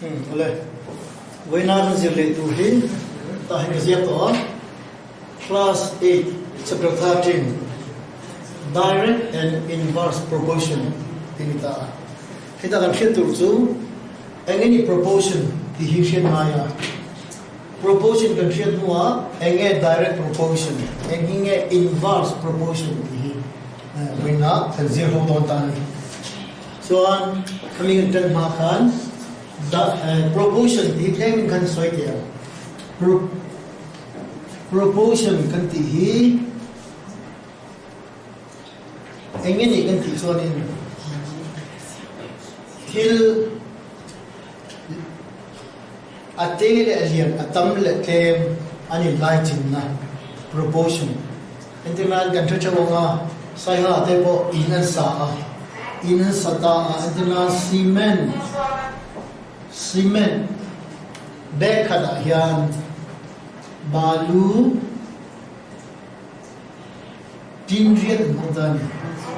Oleh, Wainan Zili to him, Tahiziato, class 8, chapter 13, direct and inverse proportion. Kita akan hitung tu, any proportion division maya. Proportion kan hitung mua, any direct proportion, any inverse proportion dihi. Wainan kan zero tani. So on kami akan makan. Proportion di claim kan soy dia. Proportion kan tihi. Engin ni kan tihi soalnya. Til atel alien atam le claim ani lighting na proportion. Intiman kan tercawa saya ada po inan sa intan cement bag kada hian balu tinriat modan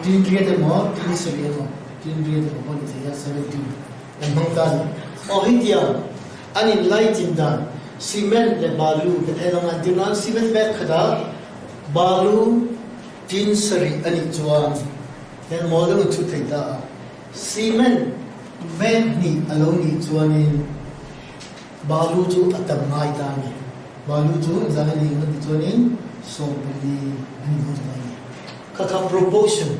tinriat mo tiniseriano tinriat mo ni ya 17 modan ohitia ani lighting dan cement le balu elong antinan cement bag kada balu tinseri ani chuan then model tu theta cement bag ni alone ni chuanin balu chu atam ngai tani balu chu zana ni ngi chuanin so beli ani modai kaka proportion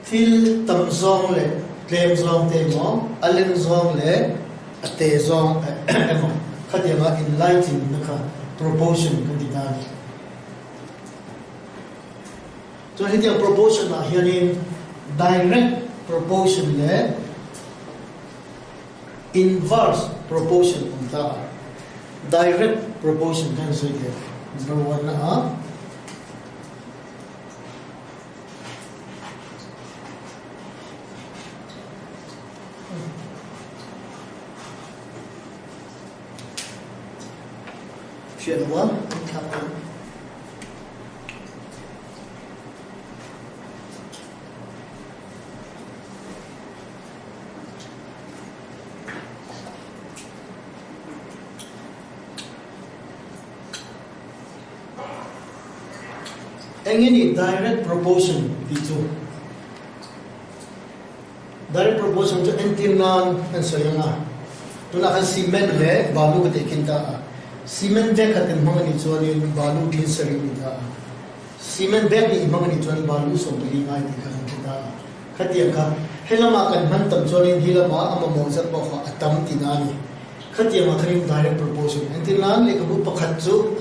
til tam zong le claim zong te mo alen zong le ate zong emo khadia in lighting naka proportion kan ditani so hitia proportion na hianin direct proportion le inverse proportion unta direct proportion kan so dia number 1 na share one captain any direct proportion itu direct proportion to antinan and so yana to na kan cement le balu ke kinta cement bag kan mga ni chuan balu din sari nita cement bag ni mga ni chuan balu so bili ngai di kan kita khatia ka helama kan man tam chuan hilama ama mozat pa atam tinani khatia ma kharim direct proportion antinan le ko pakhat chu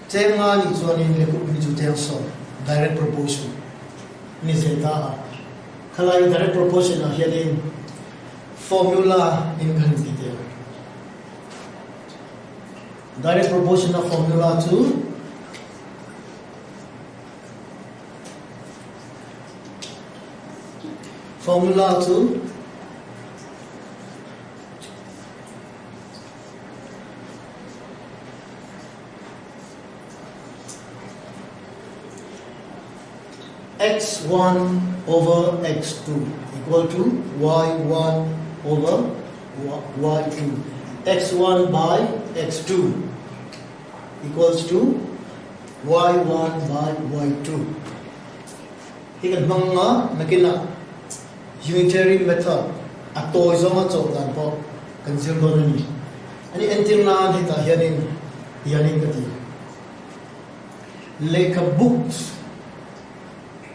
Chenga ni chuan in le ni chu tel so direct proportion ni zeta khalai direct proportion a hian formula in kan detail direct proportion of formula to x1 over x2 equal to y1 over y2 x1 by x2 equals to y1 by y2 hikan mga nakina unitary method atoy zonga chodan po consider ni ani entirna hita hianin kati leka books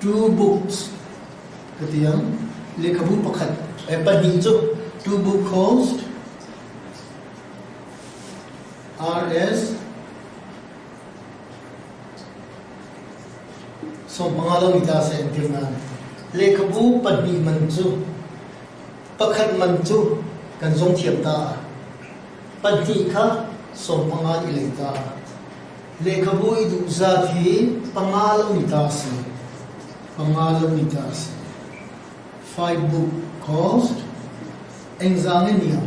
two books katiyang lekabu pakhat padinjo two book cost rs so pangalang ita sa entirna lekabu padni manju pakhat manju kanjong thiamta padni kha so pangal ilaita lekabu idu zathi pangalang ita sa pangalan ni tas 5 book cost examine niya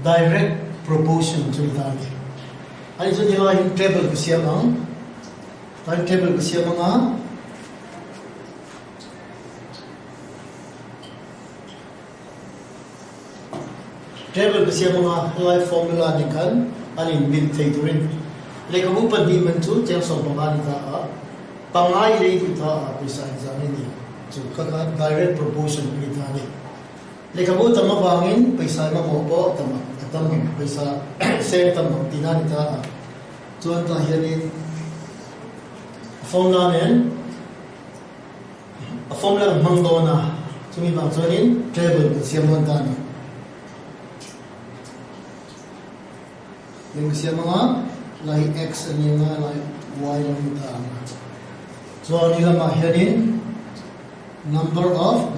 direct proportion to that ay so niya yung table ko siya mga table kasi mga life formula ni kan anin bin theorin le kamu pandi mentu jeng som pangani ta pangai le itu ta bisa examine ni so kaka direct proportion ni ta ni le kamu tama bangin paisa ma mo po tama atam paisa same tam tina ni ta chuan ta hianin formula nen formula mangdona chumi bang chuanin table kasi mon ta ni yung siya mga like x and yung mga like y lang ito. So nila mahiyanin number of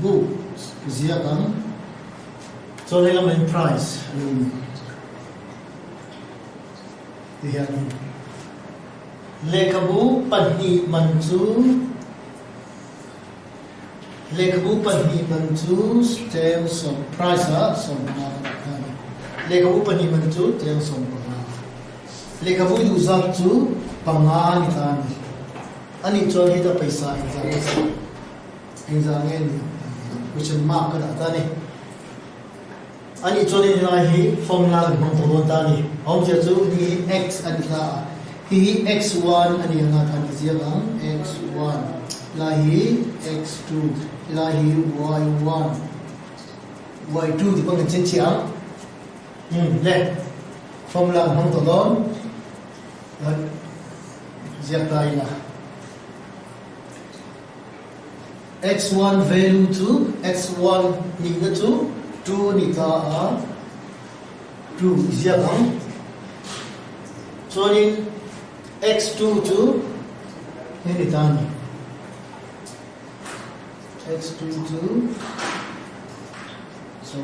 books. Siya kang so nila may price. Hiyanin. Lekabu panhi manju Lekabupan ni manju stem som price som Lekabupan ni manju stem som pangan. Lekabu itu zat tu pangan itan. Ani chuan hita paisa examine question mark kada tani. Ani chuan ni lahi formula mang tolon tani. Om je chu ni x adla. Hi x1 ani nga kan siya x1 lahi x2 lahi y1 y2 di bang chen chiang le formula hang to don ziak tai la x1 value to x1 ni na to 2 ni ta a 2 ziak ang so ni x2 to ni ta ni x2 to so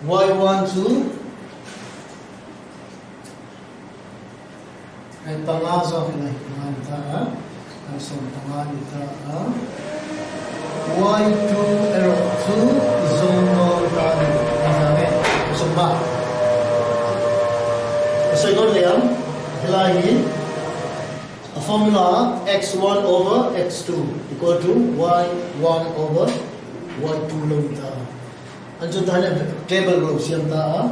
y1 to ay pangaso kinay panganta so panganta y2 arrow 2 zono tani examine so ba so ito liam hilahin a formula x1 over x2 equal to y1 over y2 lang ita. Anjun tayo table group siyang ta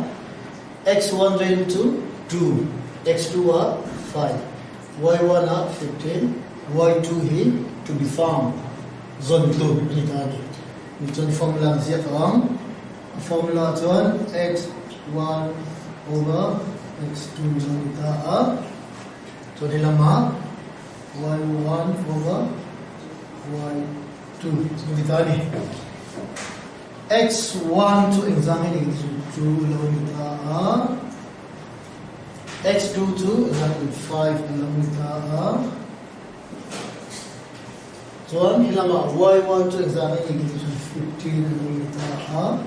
x1 value to 2, x2 5, y1 15, y2 hi to be found. Zone 2 ita ni. Ito formula siya ang formula chuan x1 over x2 lang ita so nila y1 over y2 dito ni x1 to examine it to x2 to examine 5 so hilama y1 to examine it 15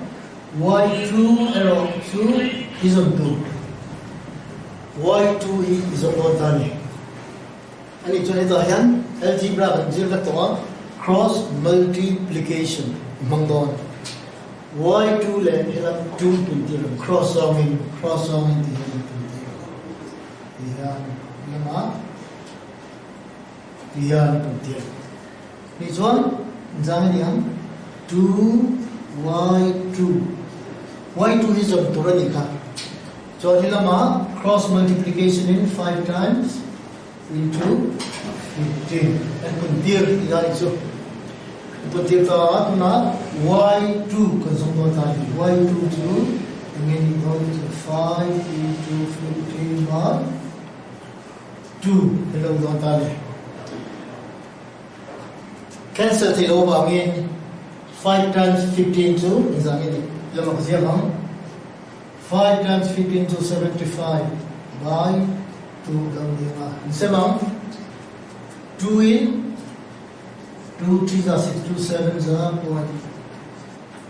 y2 arrow 2 is on 2 y2 is on 1 and it's only the algebra cross multiplication among the y2 length hilang 2 pintir cross songin tiyan pintir this one examine yang 2y2 is of turanika so hilang cross multiplication in 5 times into 15 and puntir ilan iso puntir ta na y2 konsumto tadi y2 to again equal to 5 into 15 by 2 hello don tadi cancel the over again 5 times 15 to examine lama kasi ang 5 times 15 to 75 by 2 lang dia. Semang 2 in 2 3 are 6 2 7 are point.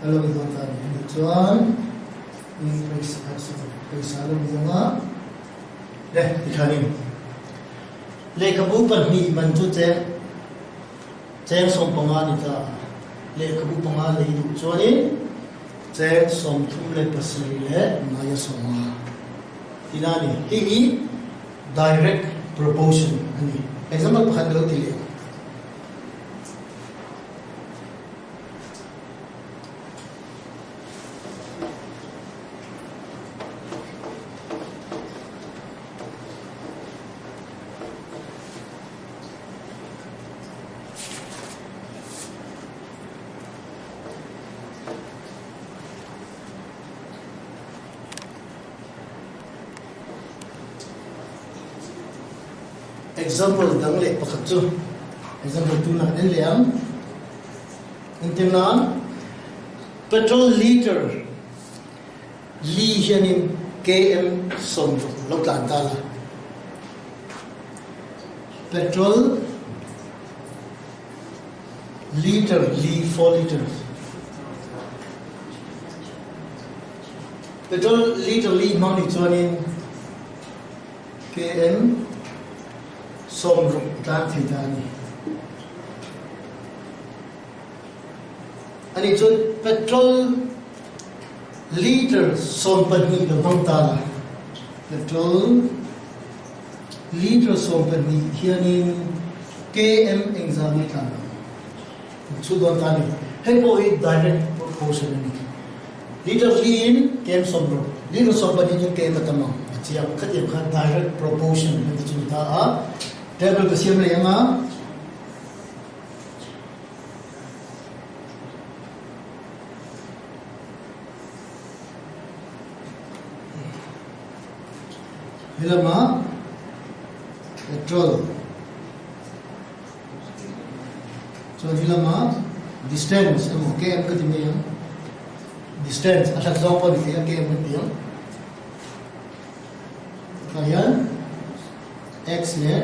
Hello ito tayo. Ito one increase alam mo nga. Ikanin. Le kabupan ni mantu Cheng som pangan ita. Le kabupan le itu. So ni Cheng som tu le pasri le maya soma. Tinani. Higi direct proportion ani example pakadalo tili example dang le pakhat chu example 2 na den liam intinan petrol liter li hianin km som lo tlan ta la petrol liter li 4 liters petrol liter li mang ni chuanin km som ro tlan thei ta ni ani chun petrol liter som pani lo mang ta la petrol liter som pani hianin km exam ta chu don ta ni hei po hi direct proportion ni liter lin km som ro liter som pani ni km tamang chiam khatim kha direct proportion ni chu ta a table ko siam le nga hilama petrol so hilama distance km ka timya distance asa example ni km ka timya kaya x ne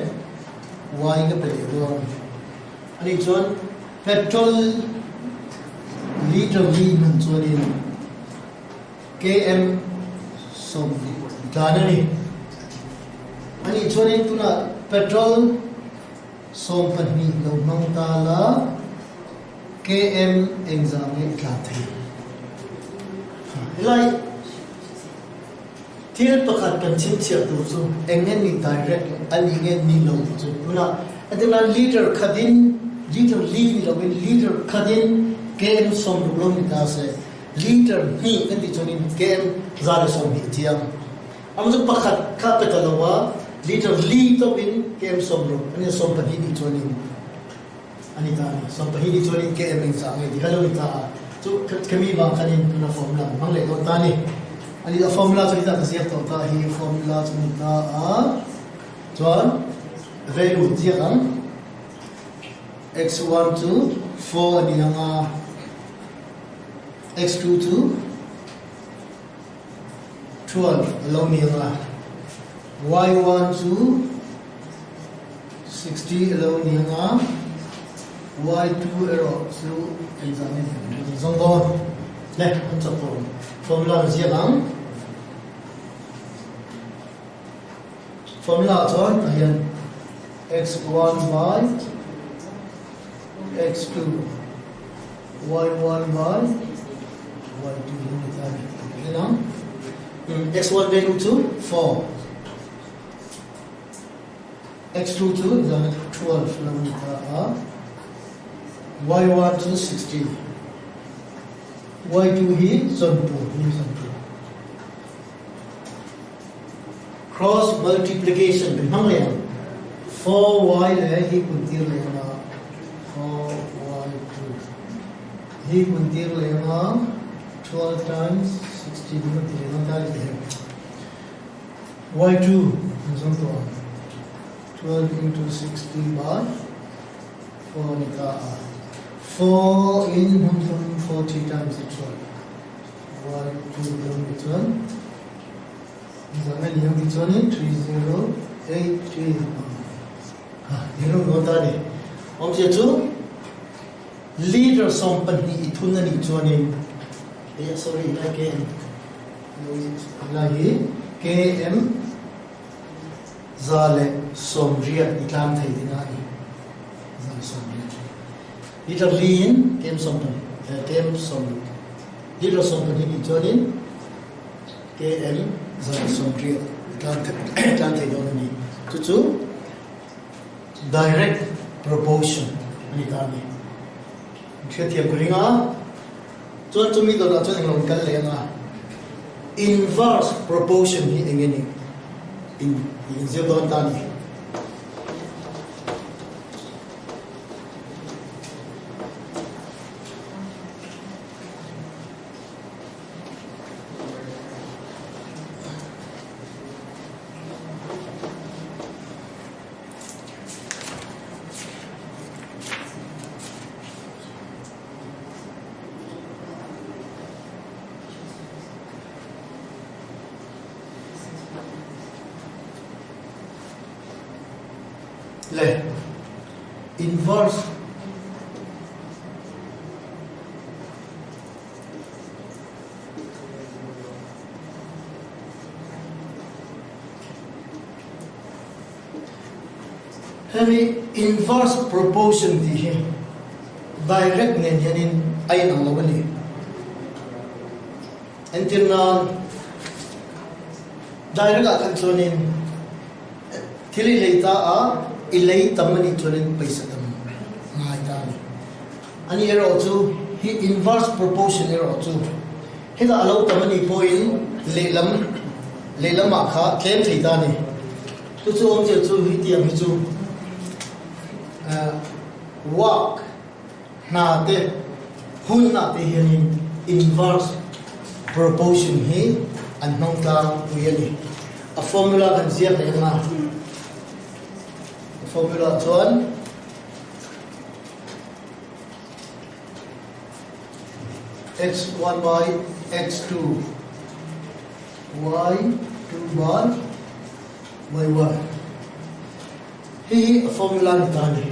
y ka pwede ro ani chon petrol liter li man chonin km som danani ani chonin tuna petrol som pani lo mang ta la km exam e ka thai lai thil pakhat kan chin chia tu chu engen ni direct ani ngen ni lo chu tuna adina liter khadin liter li ni lo liter khadin km som lo ni ta se liter ni kan ti chonin km zala som hi chiam amju pakhat kha petalawa liter li to bin km som ro ani som pani ni chonin ani ta som pani ni chonin km exam e di halo ni ta chu kami ba kanin na formula mang le don ta ni ani da formula chu ta siap to ta hi formula chu ni ta a chuan value dia kan x1 to 4 ni anga x2 to 12 along ni anga y1 to 60 along ni anga y2 error so examine zongdo le an chap formula zia lang formula chuan ahian x1 by x2 y1 by y2 lang x1 value to 4 x2 to 12 lang y1 to 60 y2 hi zonpu cross multiplication bin hang le 4y le hi kun tir le na 4y2 hi kun tir le na 12 times 60 bin tir le na le y2 zonpu 12 into 60 by 4 ni ka 4 in 140 times the 12 y2 will return examine here return in 3083 you know that om che chu leader som pani ithun ni chuanin sorry again lahi km zale som ria ikam thai dina ni zale som liter lin kem som liter som pani ni chuanin km zale som ria ikam thai dona ni chu direct proportion ni ta ni thiam kuringa chuan chumi do la chuan englong kal le nga inverse proportion hi engeni in zebon ta ni le inverse Hemi inverse proportion di direct nen yanin ay ang lawani. Until na direct akan sonin tili leita a ilay tamani sonin paisa tam ngai tani. Ani ero tu hi inverse proportion ero tu. Hila alaw tamani point lelam akha kem thitani. Tu chu om je chu hi tiam hi chu walk na te hun na te hianin inverse proportion hi an nong ta uyani a formula kan ziak le ma formula chuan x1 by x2 y2 by y1 hi a formula ni tani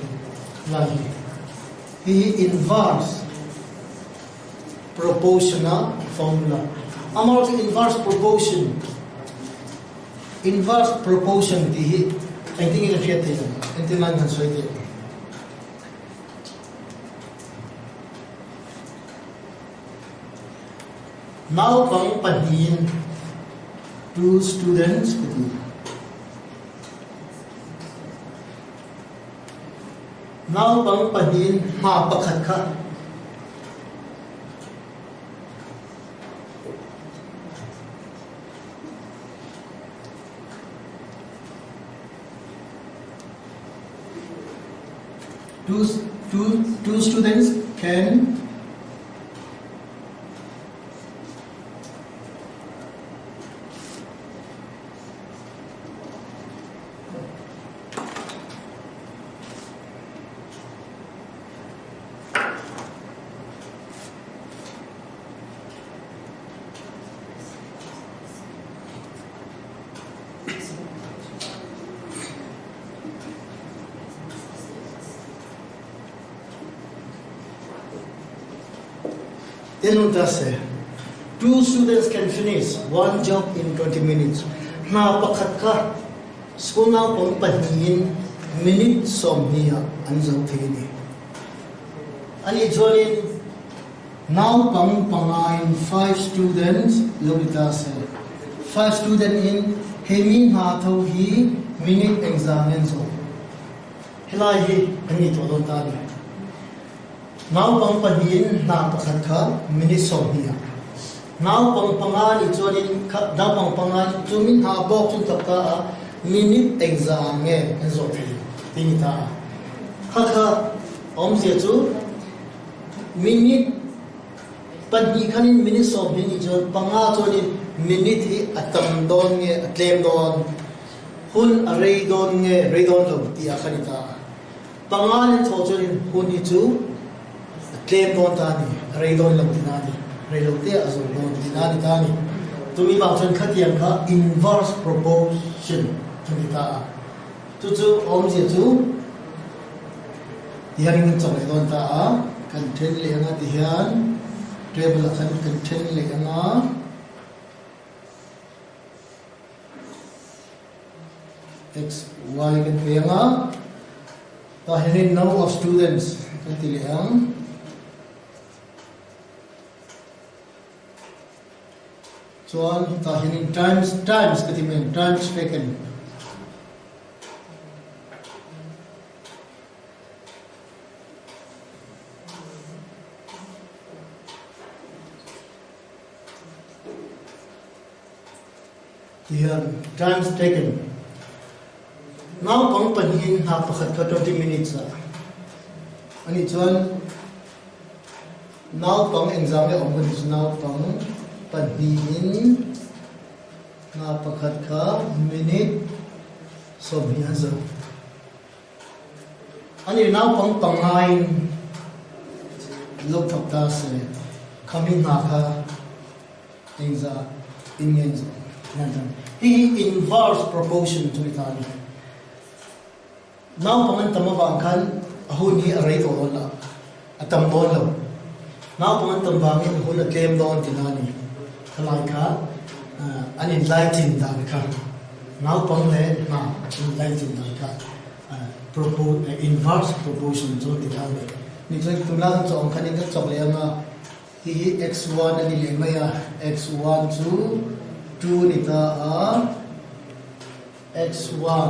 lagi hi inverse proportional formula amar inverse proportion ti hi I think ila fiat ti intiman han soite now pang panin two students kiti now pang panin ma pakhat kha two students can two students can finish one job in 20 minutes. Na pakhat ka school na pang pahin minute som niya anjang thini. Ani join now pang pangain 5 students lobita se 5 student in hemin ha tho hi minute exam so hilai hi ani to don ta ni now pang pahin na pakhat ka minute som niya now pang pangani chuanin now pang pangani chumin ha box chun tapka minute exam nge enzo tinita kha om se chu minute pani khanin minute som ni chu panga chuanin minute hi atam don nge atlem don hun array don nge array don lo ti akhanita pangani chuanin hun ni chu claim don tani raidon lam tinani railote azul don tinani tani tumi bang chon khatiam kha inverse proportion tunita tu chu om je chu yaring chong don ta a content le nga ti hian table khan content le nga x y kan pe nga ta hian number of students kan ti le ang chuan ta hian times katimen times second here times taken now pang panin ha pakhat ka 20 minutes ani chuan now pang exam le om now pang panin na pakhat ka minute so biazo ani now pang pangain lok thapta se coming na kha exam immense he inverse proportion to Italy now pangan tamabang kan ahun hi aray to la atam bon lo now pangan tambangin ahun atlem don tinani kalai ka unenlightened dan ka now pang le na enlightened dan ka propose inverse proportion zo tinani ni joi tulang chong khanin ka chok le ma hi x1 ani le maya x1 to 2 ni ta x1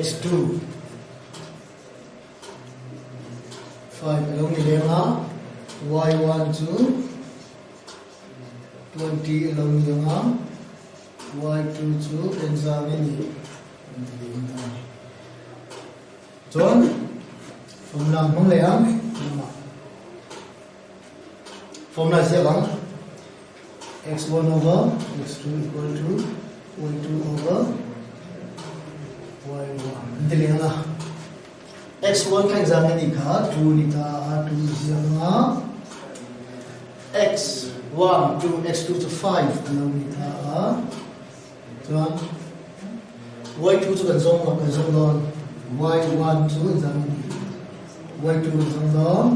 x2 5 along ni le ma y1 to 20 along ni ma y2 to examine John formula mong le ang formula is here x1 over x2 equal to y2 over y1 dilena x1 ka examine ka 2 ni ta 2 0 x1 to x2 to 5 along ni ta John y2 to kan zong don y1 to examine y2 zong don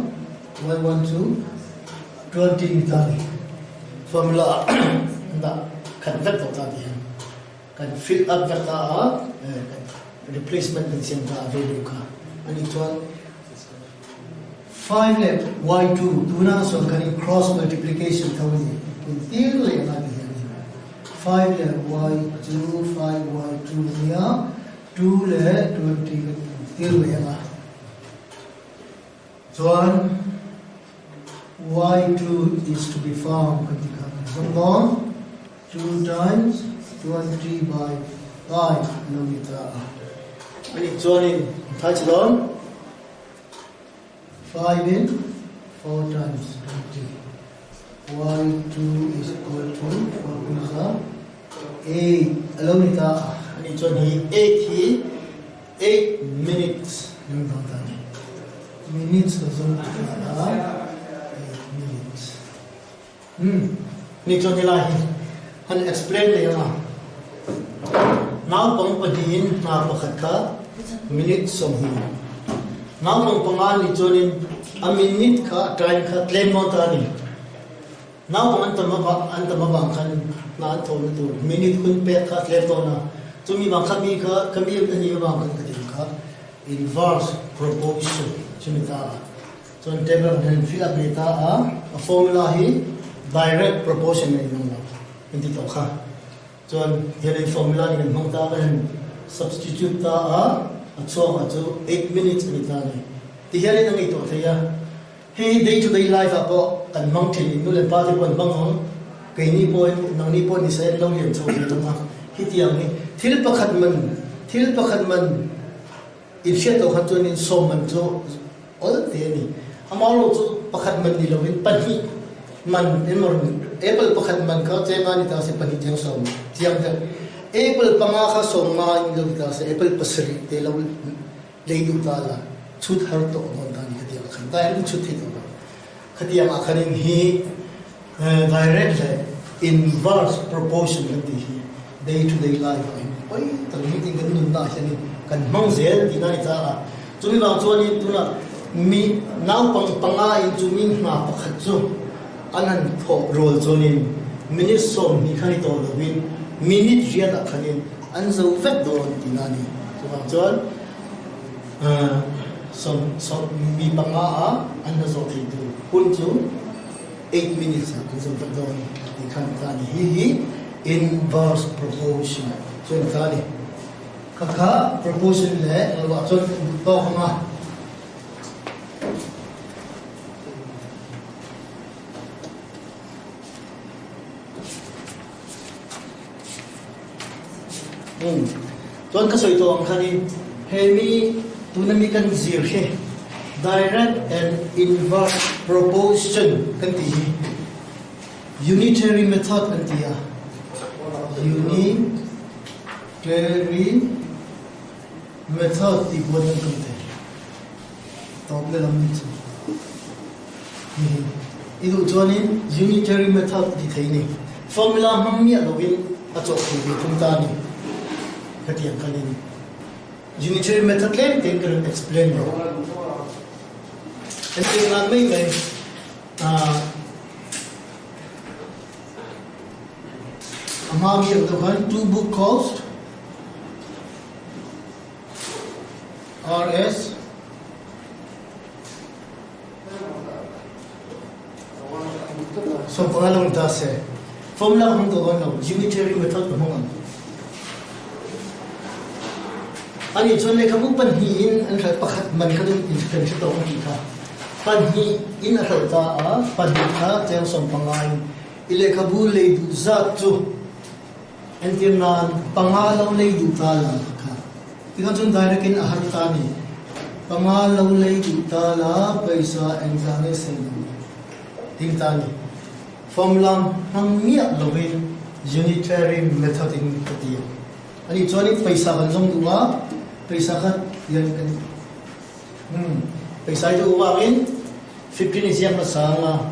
y1 to 20 ni ta ni formula da convert to ta kan fill up ta replacement kan siam ta value ka ani chuan 5 le y2 tuna so kan cross multiplication thawni in le na ni 5 le y2 5 y2 nia 2 le 20 le na chuan y2 is to be found so long 2 times 20 by 5 kilometer and it's joining touch on 5 in 4 times 20 y2 is equal to 4 8 kilometer and it's joining 8 here 8 minutes minutes ni cho ni lai han explain le ma now pang padin na pakhat ka minute som hi now pang pangal ni chonin a minute ka time ka claim mo ta ni now pang antama ba kan na thon tu minute kun pe ka claim to na chumi ba khami ka kami ani ba kan ka inverse proportion chumi ta so table han fill up data a formula hi direct proportion in hindi to kha chon here formula ni mang ta kan substitute ta a cho 8 minutes ni ta ni ti here nang ito thaya hey day to day life apo kan mang thin in le pa ti pon bang hong kai ni point nang ni point ni sai lo lian cho ni ma hi ti ang ni thil pakhat man in shit to khan chon in so man cho all te ni amalo cho pakhat man ni lo in pan hi man emor apple pakhat man ka chema ni ta se pani jeng som chiam ta apple panga kha som ma in lo ta se apple pasri te lo le du ta la chut har to mon ta ni ka khan ta ni chut thi to khatia ma khanin hi direct inverse proportion ni hi day to day life oi ta ni ting kan nun ta ni kan mang zel ti na ni ta chumi ba choni tu na mi nau panga in chumi ma pakhat chu anan tho role zonin minute som ni khani to win minute ria da khanin an zo vet don tinani to ba chon som mi panga an zo thi tu kun chu 8 minutes an zo vet don ni khan ta ni hi inverse proportion so ta ni kha proportion le wa chon to khama tuan ka soi to ang khanin hemi tunami kan zir he direct and inverse proportion kan ti unitary method kan ti unitary method ti bon kan ti toble lam ni idu tuanin unitary method ti thaini formula hammi alowin achok ti tum ta ni katiang kanin unitary method lang tin kan explain mo. And tin na may among the one two book cost RS so pangalawang tase formula kung doon na unitary method mo nga ani chon le kamu panhiin an kha pakhat man ka dun in sa tawang kita panhi in a ta a padita teng som pangai ile kabu le du za chu entim na pangalaw le du ta la ka tinga chon direct in a har ta ni pangalaw le du ta la paisa exam se ting ta ni formula hang mia lovin unitary method in katiya ani choni paisa kan jong dunga paisa khat yan kan paisa itu uangin 15 is yang masanga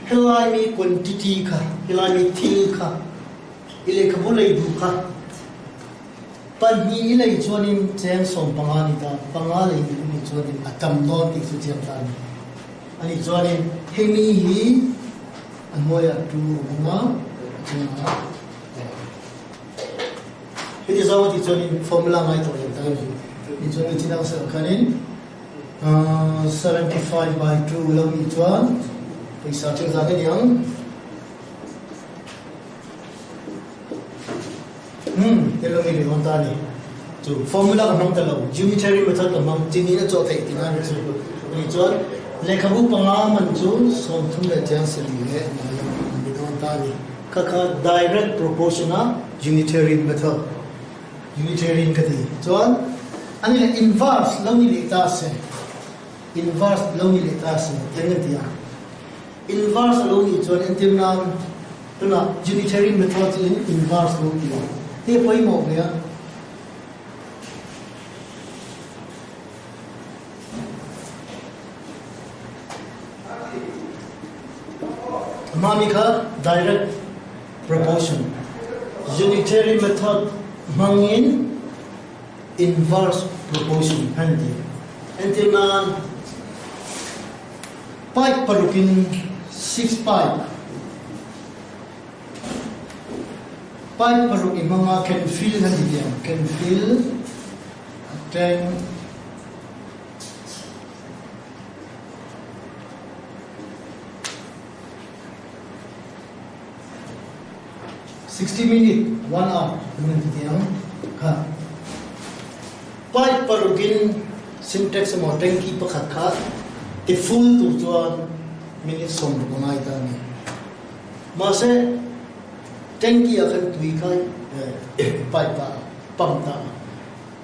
helai mi quantity ka helai mi thil ka ile ka bulai du ka pan hi ile choni chen som pangani ta pangalai ni choni atam don ti su chiam ta ani choni hemi hi amoya tu bunga it is our teaching formula ngai to yan it's only tinang sa kanin 75 by 2 long each one paisa ching sa yang hello ni honta ni to formula ka mang talaw unitary method ka mang tini na cho thai tinan chu ni chon lekhabu pangaman chu som thum le jang se li he ni honta ni kaka direct proportional unitary method unitary kati chon ani le inverse lo ni le ta se inverse lo ni le ta se tenga dia inverse lo ni chon entim nam tuna unitary method in inverse lo ni te poi mo ya mamika direct proportion unitary method mangin inverse proportion handy until nan pipe parukin 6 pipe parukin mga can fill handy dia can fill then 60 minutes, 1 hour. Pipe parugin syntax mo tanki pakhat te full tu chuan minutes som bungai ta ni mase tanki akan tui kai pipe pa pam ta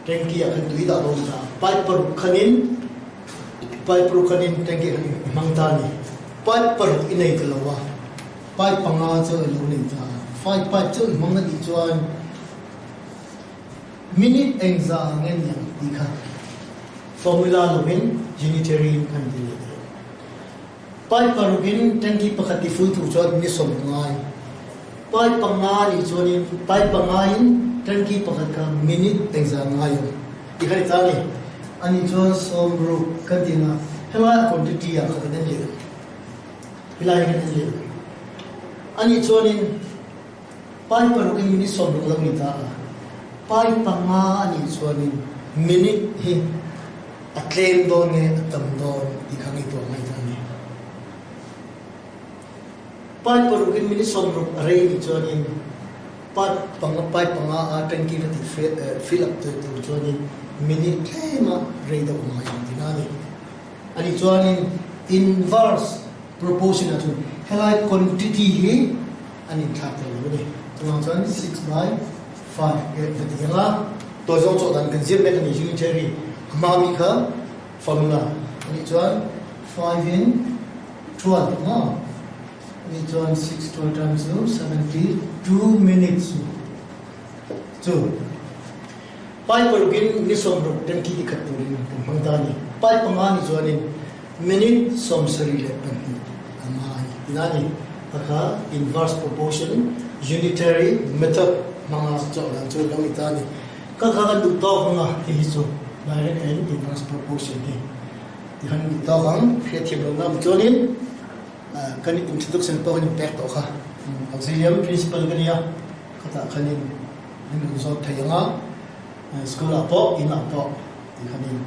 tanki akan tui da don ta pipe paru khanin tanki mang ta ni pipe paru inai kalawa pipe panga chu lu ni ta pipe chu mang na di chuan minute exam ngen yang dikha formula lovin unitary candidate pai parugin tanki pakhati full tu chot ni som ngai pai pangani chonin pai pangain tanki pakhaka minute exam ngai dikhari tani ani chon som group kadina hela quantity ya khaden le hilai kan le ani chonin pai parugin minute som lo ni ta pai panga ani chuanin minute hi atlem don nge atam don dikhangi to mai thani pai parukin minute som ro array ni chuanin pai panga a tanki rati fill up to chuanin minute thema rei do mai dinani ani chuanin inverse proportional to helai quantity hi ani thata lo ni chuan 6 by 5 cái là tôi dùng chỗ đàn cần diễn bên này unitary mami ka formula ni chuan 5 in 12 no ni chuan 6 12 times 72 minutes so pai parugin ni som ro ten ki khat tu ni mangta ni pai panga ni chuan in minute som sari le pan amai inani aka inverse proportion unitary method mga cholan chu lo itani Kakakan dito ko nga hihiso direct and inverse proportion ni. Dihan dito kang creative nga mutunin kan introduction po kan impact ka. Auxiliary principle kaniya kata kanin ng result tayo nga school apo ina apo di kanin